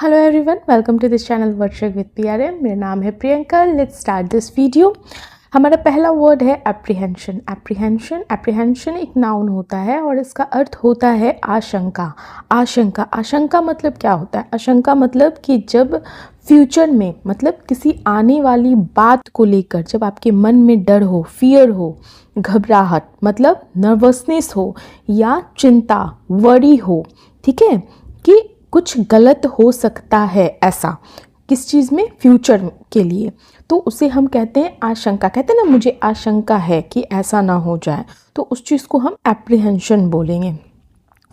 Hello everyone, welcome to this channel worksheet with PRM. मेरा नाम है Priyanka. Let's start this video. हमारा पहला वर्ड है एप्रीहेंशन। एप्रीहेंशन एक नाउन होता है और इसका अर्थ होता है आशंका। आशंका मतलब क्या होता है? आशंका मतलब कि जब फ्यूचर में, मतलब किसी आने वाली बात को लेकर जब आपके मन में डर हो, फियर हो, घबराहट मतलब नर्वसनेस हो या चिंता, वरी हो, ठीक है, कि कुछ गलत हो सकता है, ऐसा किस चीज़ में? फ्यूचर के लिए, तो उसे हम कहते हैं आशंका। कहते हैं ना, मुझे आशंका है कि ऐसा ना हो जाए, तो उस चीज़ को हम एप्रीहेंशन बोलेंगे।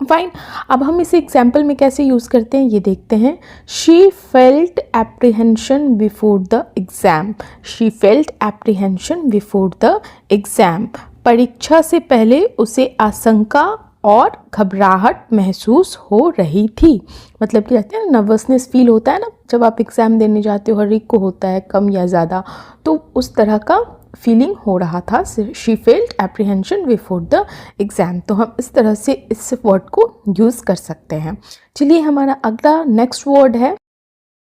फाइन। अब हम इसे एग्जाम्पल में कैसे यूज़ करते हैं ये देखते हैं। She felt apprehension before the exam. She felt apprehension before the exam. परीक्षा से पहले उसे आशंका और घबराहट महसूस हो रही थी। मतलब कि रहते हैं ना, नर्वसनेस फील होता है ना जब आप एग्ज़ाम देने जाते हो, हर एक को होता है, कम या ज़्यादा, तो उस तरह का फीलिंग हो रहा था। She felt apprehension before the exam. तो हम इस तरह से इस वर्ड को यूज़ कर सकते हैं। चलिए, हमारा अगला नेक्स्ट वर्ड है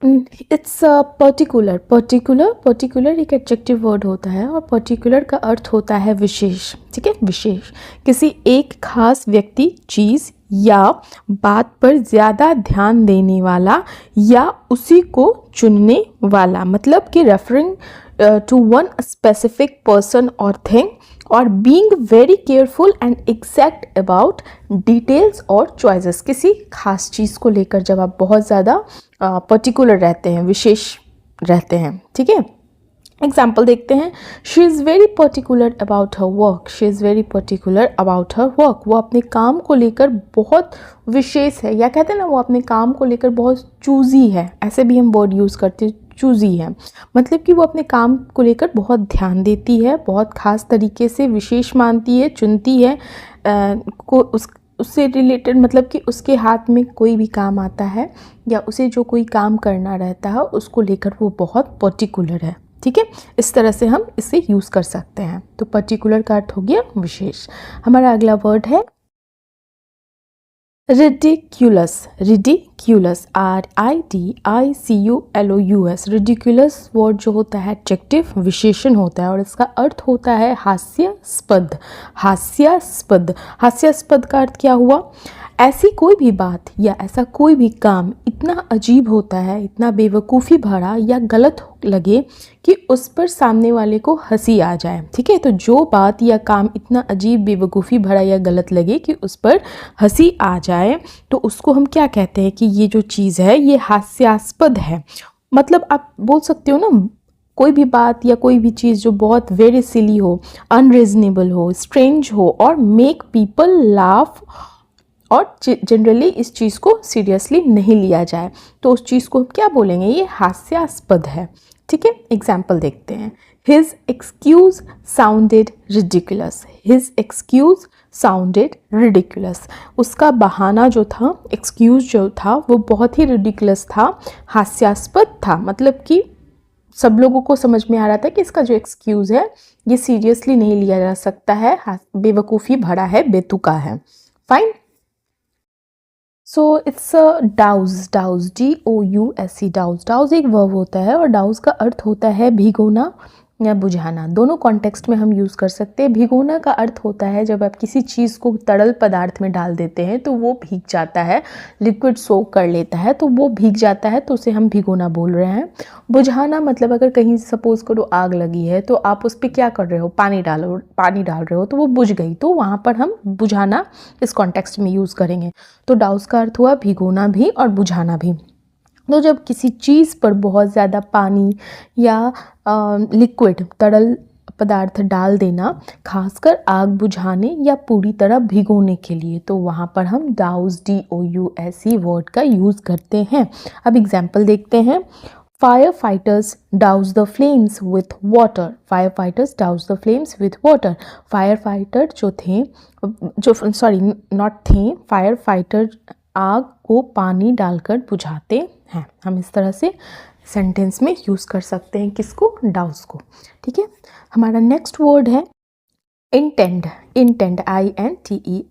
इट्स पर्टिकुलर। पर्टिकुलर एक एडजेक्टिव वर्ड होता है और पर्टिकुलर का अर्थ होता है विशेष। ठीक है, विशेष, किसी एक खास व्यक्ति, चीज़ या बात पर ज़्यादा ध्यान देने वाला या उसी को चुनने वाला। मतलब कि referring to one specific person और थिंग, और being very careful and exact about details और चॉइसेस। किसी खास चीज़ को लेकर जब आप बहुत ज़्यादा पर्टिकुलर रहते हैं, विशेष रहते हैं। ठीक है, एग्जाम्पल देखते हैं। She is very particular about her work. She is very particular about her work. वो अपने काम को लेकर बहुत विशेष है, या कहते हैं ना, वो अपने काम को लेकर बहुत चूज़ी है। ऐसे भी हम वर्ड यूज़ करते हैं, चूज़ी है, मतलब कि वो अपने काम को लेकर बहुत ध्यान देती है, बहुत ख़ास तरीके से विशेष मानती है, चुनती है उससे रिलेटेड, मतलब कि उसके हाथ में कोई भी काम आता है या उसे जो कोई काम करना रहता है उसको लेकर वो बहुत पर्टिकुलर है। ठीक है, इस तरह से हम इसे यूज़ कर सकते हैं। तो पर्टिकुलर का अर्थ हो गया विशेष। हमारा अगला वर्ड है ridiculous. Ridiculous, RIDICULOUS। Ridiculous word जो होता है एडजेक्टिव, विशेषण होता है और इसका अर्थ होता है हास्यास्पद। हास्यास्पद, हास्यास्पद का अर्थ क्या हुआ? ऐसी कोई भी बात या ऐसा कोई भी काम इतना अजीब होता है, इतना बेवकूफ़ी भरा या गलत लगे कि उस पर सामने वाले को हंसी आ जाए। ठीक है, तो जो बात या काम इतना अजीब, बेवकूफ़ी भरा या गलत लगे कि उस पर हंसी आ जाए, तो उसको हम क्या कहते हैं कि ये जो चीज़ है ये हास्यास्पद है। मतलब आप बोल सकते हो ना, कोई भी बात या कोई भी चीज़ जो बहुत वेरी सिली हो, अनरीजनेबल हो, स्ट्रेंज हो और मेक पीपल लाफ, और जनरली इस चीज़ को सीरियसली नहीं लिया जाए, तो उस चीज़ को हम क्या बोलेंगे? ये हास्यास्पद है। ठीक है, एग्जाम्पल देखते हैं। His excuse sounded ridiculous. His excuse sounded ridiculous. उसका बहाना जो था, एक्सक्यूज जो था, वो बहुत ही रिडिकुलस था, हास्यास्पद था। मतलब कि सब लोगों को समझ में आ रहा था कि इसका जो एक्सक्यूज़ है ये सीरियसली नहीं लिया जा सकता है, बेवकूफ़ी भरा है, बेतुका है। Fine. So it's douse. Douse, DOUSE, douse. Douse एक वर्ब होता है और डाउज का अर्थ होता है भिगोना या बुझाना। दोनों कॉन्टेक्स्ट में हम यूज़ कर सकते हैं। भिगोना का अर्थ होता है जब आप किसी चीज़ को तरल पदार्थ में डाल देते हैं तो वो भीग जाता है, लिक्विड सोक कर लेता है, तो वो भीग जाता है, तो उसे हम भिगोना बोल रहे हैं। बुझाना मतलब अगर कहीं सपोज़ करो आग लगी है तो आप उस पर क्या कर रहे हो? पानी डाल रहे हो, तो वो बुझ गई, तो वहाँ पर हम बुझाना इस कॉन्टेक्स्ट में यूज़ करेंगे। तो डाउस का अर्थ हुआ भिगोना भी और बुझाना भी। तो जब किसी चीज़ पर बहुत ज़्यादा पानी या लिक्विड, तरल पदार्थ डाल देना, खासकर आग बुझाने या पूरी तरह भिगोने के लिए, तो वहाँ पर हम डाउस, DOUSE वर्ड का यूज़ करते हैं। अब एग्जाम्पल देखते हैं। Fire fighters douse the flames with water. Fire fighters douse the flames with water. Fire fighter fire fighter आग को पानी डालकर बुझाते हैं। हम इस तरह से सेंटेंस में यूज़ कर सकते हैं किसको? डाउज को। ठीक है, हमारा नेक्स्ट वर्ड है intend. Intend, INTEND।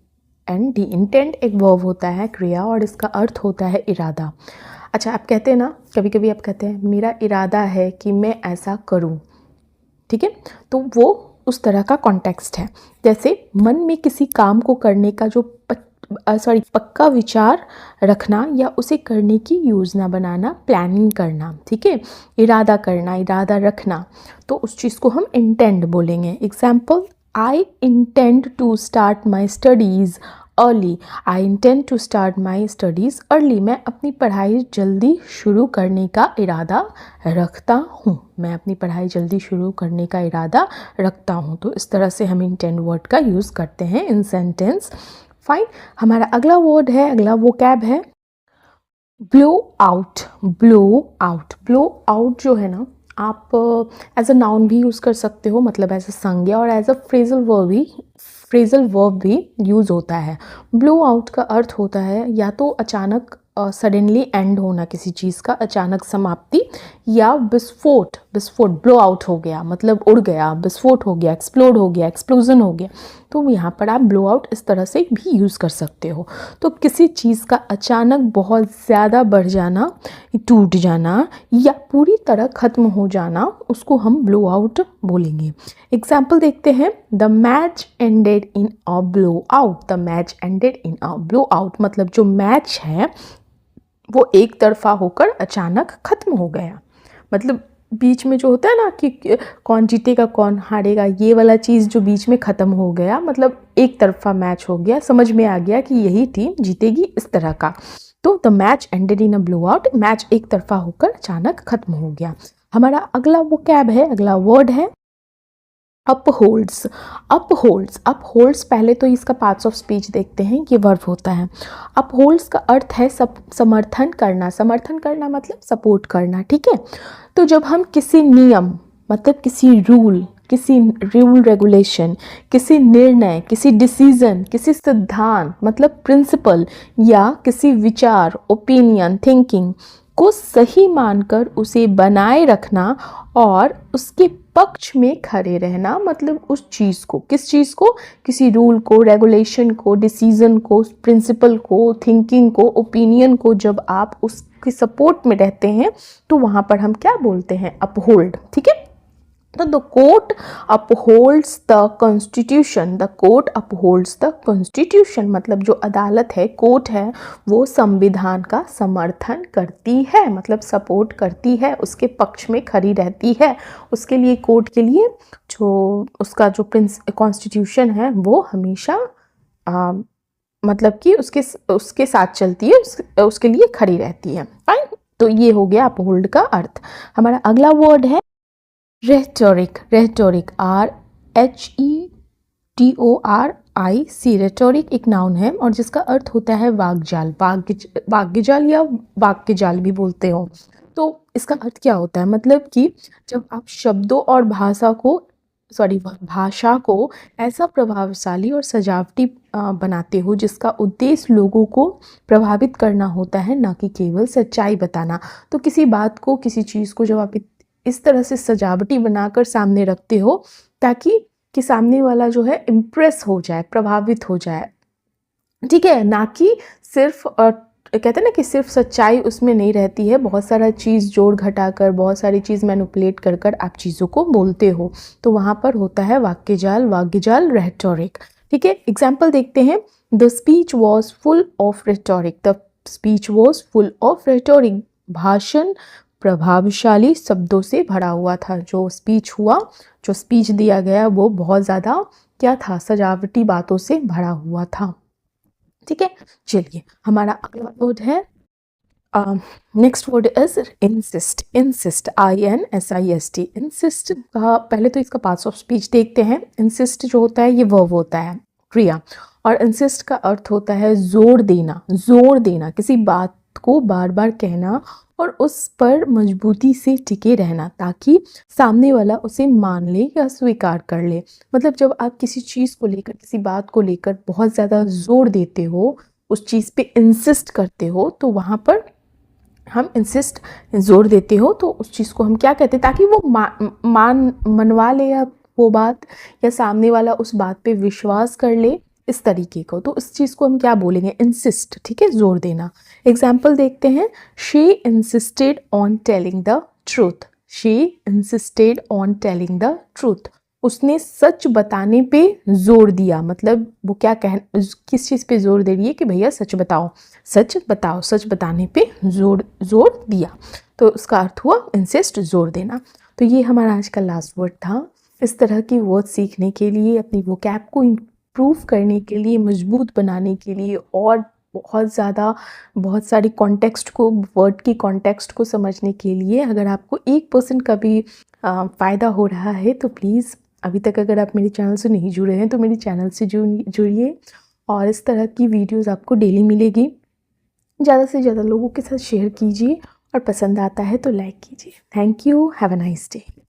INTEND। Intent एक वर्ब होता है, क्रिया, और इसका अर्थ होता है इरादा। अच्छा, आप कहते हैं ना, कभी कभी आप कहते हैं मेरा इरादा है कि मैं ऐसा करूं, ठीक है, तो वो उस तरह का कॉन्टेक्स्ट है। जैसे मन में किसी काम को करने का जो पक्का विचार रखना या उसे करने की योजना बनाना, प्लानिंग करना, ठीक है, इरादा करना, इरादा रखना, तो उस चीज़ को हम इंटेंड बोलेंगे। Example, I intend to start my studies early. I intend to start my studies early. मैं अपनी पढ़ाई जल्दी शुरू करने का इरादा रखता हूँ। मैं अपनी पढ़ाई जल्दी शुरू करने का इरादा रखता हूँ। तो इस तरह से हम इंटेंड वर्ड का यूज़ करते हैं इन सेंटेंस। फाइन, हमारा अगला वर्ड है, अगला वोकैब है blow out. Blow out, blow out जो है ना, आप एज अ नाउन भी यूज़ कर सकते हो, मतलब एज अ संज्ञा, और एज अ फ्रेजल वर्ब भी यूज़ होता है। ब्लो आउट का अर्थ होता है या तो अचानक सडनली एंड होना किसी चीज़ का, अचानक समाप्ति, या विस्फोट। विस्फोट, ब्लो आउट हो गया मतलब उड़ गया, विस्फोट हो गया, एक्सप्लोड हो गया, एक्सप्लोजन हो गया। तो यहाँ पर आप ब्लो आउट इस तरह से भी यूज़ कर सकते हो। तो किसी चीज़ का अचानक बहुत ज़्यादा बढ़ जाना, टूट जाना या पूरी तरह ख़त्म हो जाना, उसको हम ब्लो आउट बोलेंगे। एग्जाम्पल देखते हैं, the match ended in a blow out. The match ended in a blow out मतलब जो मैच है वो एक तरफा होकर अचानक ख़त्म हो गया। मतलब बीच में जो होता है ना कि कौन जीतेगा कौन हारेगा, ये वाला चीज़ जो बीच में ख़त्म हो गया, मतलब एक तरफा मैच हो गया, समझ में आ गया कि यही टीम जीतेगी, इस तरह का। तो the match ended in a blow out, match एक तरफा होकर अचानक ख़त्म हो गया। हमारा अगला वोकैब है, अगला वर्ड है अपहोल्ड्स। अपहोल्ड्स, अपहोल्ड्स, पहले तो इसका पार्ट्स ऑफ स्पीच देखते हैं, ये वर्ब होता है। अपहोल्ड्स का अर्थ है समर्थन करना। समर्थन करना मतलब सपोर्ट करना, ठीक है। तो जब हम किसी नियम मतलब किसी रूल रेगुलेशन, किसी निर्णय, किसी डिसीजन, किसी सिद्धांत मतलब प्रिंसिपल, या किसी विचार, ओपिनियन, थिंकिंग को सही मानकर उसे बनाए रखना और उसके पक्ष में खड़े रहना, मतलब उस चीज़ को, किस चीज़ को, किसी रूल को, रेगुलेशन को, डिसीजन को, प्रिंसिपल को, थिंकिंग को, ओपिनियन को, जब आप उसकी सपोर्ट में रहते हैं तो वहाँ पर हम क्या बोलते हैं, अपहोल्ड, ठीक है। तो the court upholds the constitution. The court upholds the constitution मतलब जो अदालत है, कोर्ट है, वो संविधान का समर्थन करती है, मतलब सपोर्ट करती है, उसके पक्ष में खड़ी रहती है। उसके लिए, कोर्ट के लिए जो उसका जो कॉन्स्टिट्यूशन है वो हमेशा मतलब कि उसके साथ चलती है, उसके लिए खड़ी रहती है। फाइन, तो ये हो गया अपहोल्ड का अर्थ। हमारा अगला वर्ड है रेटोरिक। Rhetoric, RHETORIC। रेटोरिक एक नाउन है और जिसका अर्थ होता है वाक्जाल। वाक्यजाल या वाक्यजाल भी बोलते हो। तो इसका अर्थ क्या होता है, मतलब कि जब आप शब्दों और भाषा को ऐसा प्रभावशाली और सजावटी बनाते हो जिसका उद्देश्य लोगों को प्रभावित करना होता है, ना कि केवल सच्चाई बताना। तो किसी बात को, किसी चीज़ को जब आप इस तरह से सजावटी बनाकर सामने रखते हो ताकि कि सामने वाला जो है इम्प्रेस हो जाए, प्रभावित हो जाए, ठीक है, ना कि सिर्फ कहते हैं ना कि सिर्फ सच्चाई उसमें नहीं रहती है, बहुत सारा चीज़ जोड़ घटाकर, बहुत सारी चीज़ मैनिपुलेट कर कर आप चीज़ों को बोलते हो, तो वहाँ पर होता है वाक्यजाल, रेटोरिक, ठीक है। एग्जाम्पल देखते हैं, the speech was full of rhetoric. The speech was full of rhetoric, भाषण प्रभावशाली शब्दों से भरा हुआ था। जो स्पीच दिया गया वो बहुत ज़्यादा क्या था, सजावटी बातों से भरा हुआ था, ठीक है। चलिए, हमारा अगला वर्ड है next word is insist. Insist, INSIST। Insist का पहले तो इसका पार्ट्स ऑफ स्पीच देखते हैं। इंसिस्ट जो होता है ये वर्ब होता है, क्रिया, और इंसिस्ट का अर्थ होता है जोर देना, किसी बात को बार बार कहना और उस पर मजबूती से टिके रहना ताकि सामने वाला उसे मान ले या स्वीकार कर ले। मतलब जब आप किसी चीज़ को लेकर, किसी बात को लेकर बहुत ज़्यादा जोर देते हो, उस चीज़ पे इंसिस्ट करते हो, तो वहाँ पर हम जोर देते हो तो उस चीज़ को हम क्या कहते हैं, ताकि वो मनवा ले या वो बात, या सामने वाला उस बात पे विश्वास कर ले, इस तरीके को, तो इस चीज़ को हम क्या बोलेंगे, इंसिस्ट, ठीक है, जोर देना। एग्जाम्पल देखते हैं, she insisted on telling the truth, she insisted on telling the truth, उसने सच बताने पे जोर दिया, मतलब वो क्या किस चीज़ पे जोर दे रही है कि भैया सच बताओ, सच बताओ, सच बताने पे जोर दिया, तो उसका अर्थ हुआ इंसिस्ट, जोर देना। तो ये हमारा आज का लास्ट वर्ड था। इस तरह की वर्ड सीखने के लिए, अपनी वोकैब को इम्प्रूव करने के लिए, मजबूत बनाने के लिए और बहुत सारी कॉन्टेक्स्ट को, वर्ड की कॉन्टेक्स्ट को समझने के लिए, अगर आपको 1% का भी फ़ायदा हो रहा है तो प्लीज़, अभी तक अगर आप मेरे चैनल से नहीं जुड़े हैं तो मेरे चैनल से जुड़िए, और इस तरह की वीडियोस आपको डेली मिलेगी। ज़्यादा से ज़्यादा लोगों के साथ शेयर कीजिए, और पसंद आता है तो लाइक कीजिए। Thank you, have a nice day.